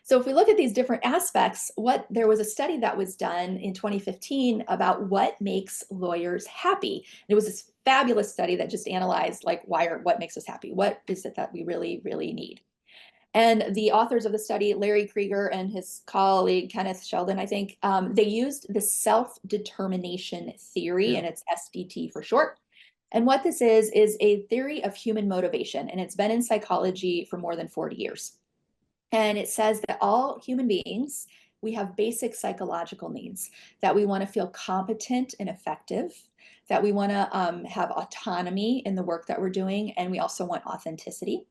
So if we look at these different aspects, there was a study that was done in 2015 about what makes lawyers happy. And it was this fabulous study that just analyzed like what makes us happy? What is it that we really, really need? And the authors of the study, Larry Krieger and his colleague, Kenneth Sheldon, I think, they used the self-determination theory, Yeah. and it's SDT for short. And what this is a theory of human motivation, and it's been in psychology for more than 40 years. And it says that all human beings, we have basic psychological needs, that we want to feel competent and effective, that we want to have autonomy in the work that we're doing, and we also want authenticity,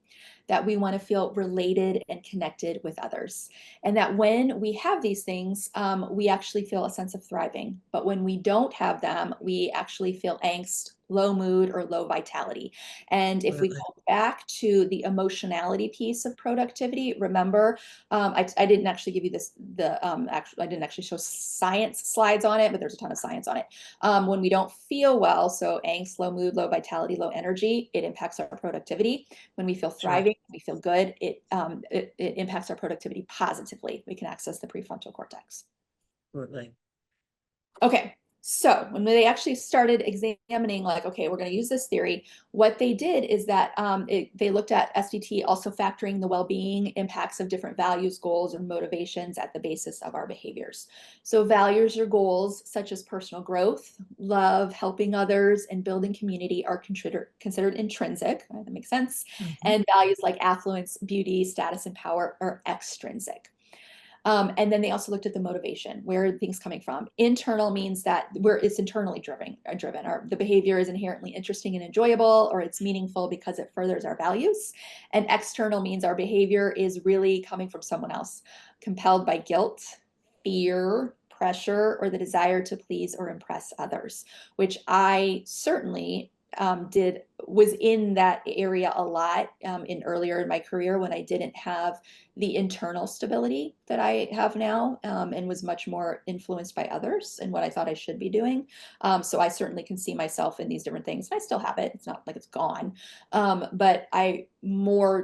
that we want to feel related and connected with others. And that when we have these things, we actually feel a sense of thriving. But when we don't have them, we actually feel angst, low mood, or low vitality. And if we Really. go back to the emotionality piece of productivity, remember, I didn't actually give you I didn't actually show science slides on it, but there's a ton of science on it. When we don't feel well, so angst, low mood, low vitality, low energy, it impacts our productivity. When we feel Sure. thriving, we feel good, it impacts our productivity positively. We can access the prefrontal cortex. Absolutely. Okay, so when they actually started examining, like, okay, we're going to use this theory, what they did is that they looked at SDT also factoring the well-being impacts of different values, goals, or motivations at the basis of our behaviors. So values or goals such as personal growth, love, helping others, and building community are considered intrinsic. Right? That makes sense. Mhm. And values like affluence, beauty, status, and power are extrinsic. And then they also looked at the motivation. Where are things coming from? Internal means that it's internally driven, or the behavior is inherently interesting and enjoyable, or it's meaningful because it furthers our values. And external means our behavior is really coming from someone else, compelled by guilt, fear, pressure, or the desire to please or impress others, which I certainly was in that area a lot in earlier in my career when I didn't have the internal stability that I have now, and was much more influenced by others and what I thought I should be doing. So I certainly can see myself in these different things. I still have it. It's not like it's gone. But I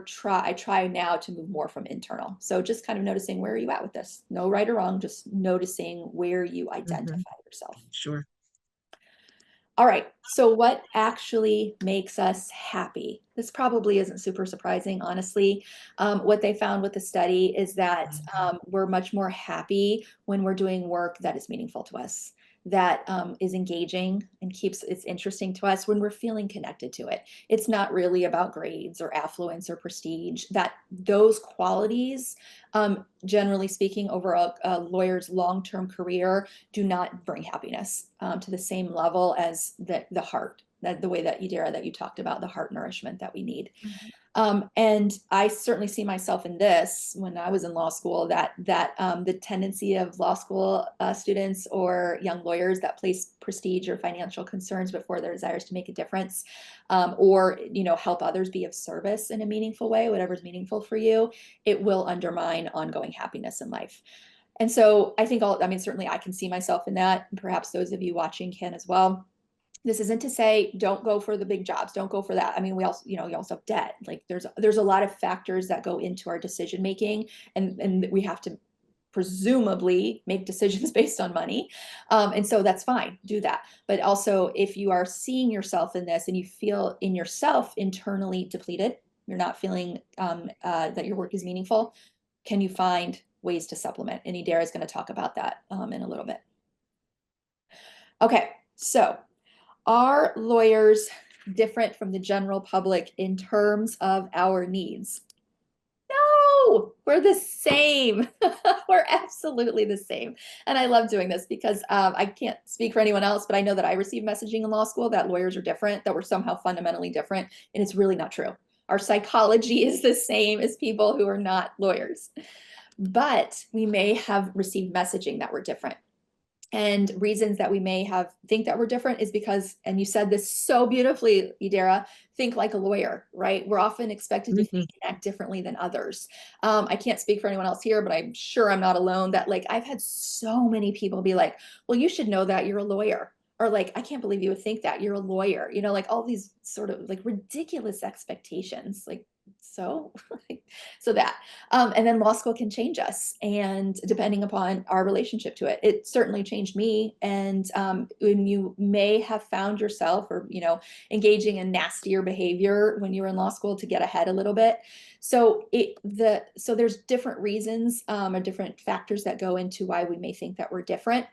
try now to move more from internal. So just kind of noticing, where are you at with this? No right or wrong, just noticing where you Mhm. identify yourself. Sure. All right, so what actually makes us happy? This probably isn't super surprising, honestly. What they found with the study is that Mhm. we're much more happy when we're doing work that is meaningful to us, that is engaging and keeps it's interesting to us when we're feeling connected to it. It's not really about grades or affluence or prestige. That those qualities, generally speaking, over a lawyer's long-term career, do not bring happiness to the same level as the heart, that the way that Idira that you talked about, the heart nourishment that we need. Mhm. And I certainly see myself in this when I was in law school, that the tendency of law school students or young lawyers that place prestige or financial concerns before their desires to make a difference, or help others, be of service in a meaningful way, whatever's meaningful for you, it will undermine ongoing happiness in life. And so I mean, certainly I can see myself in that, and perhaps those of you watching can as well. This isn't to say don't go for the big jobs, don't go for that. I mean, we also, you also have debt. Like there's a lot of factors that go into our decision making, and we have to presumably make decisions based on money. And so that's fine, do that. But also, if you are seeing yourself in this and you feel in yourself internally depleted, you're not feeling that your work is meaningful, can you find ways to supplement? And Idara is going to talk about that in a little bit. Okay, so are lawyers different from the general public in terms of our needs? No, we're the same. We're absolutely the same. And I love doing this because I can't speak for anyone else, but I know that I received messaging in law school that lawyers are different, that we're somehow fundamentally different. And it's really not true. Our psychology is the same as people who are not lawyers. But we may have received messaging that we're different. And reasons that we may have think that we're different is because, and you said this so beautifully, Idara, think like a lawyer, right? We're often expected to think Mhm. and act differently than others. I can't speak for anyone else here, but I'm sure I'm not alone that, like, I've had so many people be like, well, you should know that, you're a lawyer. Or like, I can't believe you would think that, you're a lawyer. Like all these sort of like ridiculous expectations. Like, So, so that, and then law school can change us, and depending upon our relationship to it, it certainly changed me. And when you may have found yourself, or engaging in nastier behavior when you were in law school to get ahead a little bit. So so there's different reasons, or different factors that go into why we may think that we're different.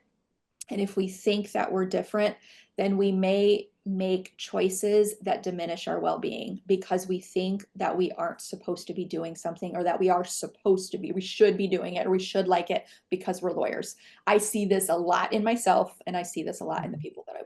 And if we think that we're different, then we may make choices that diminish our well-being because we think that we aren't supposed to be doing something, or that we are supposed to be, we should be doing it, or we should like it because we're lawyers. I see this a lot in myself, and I see this a lot in the people that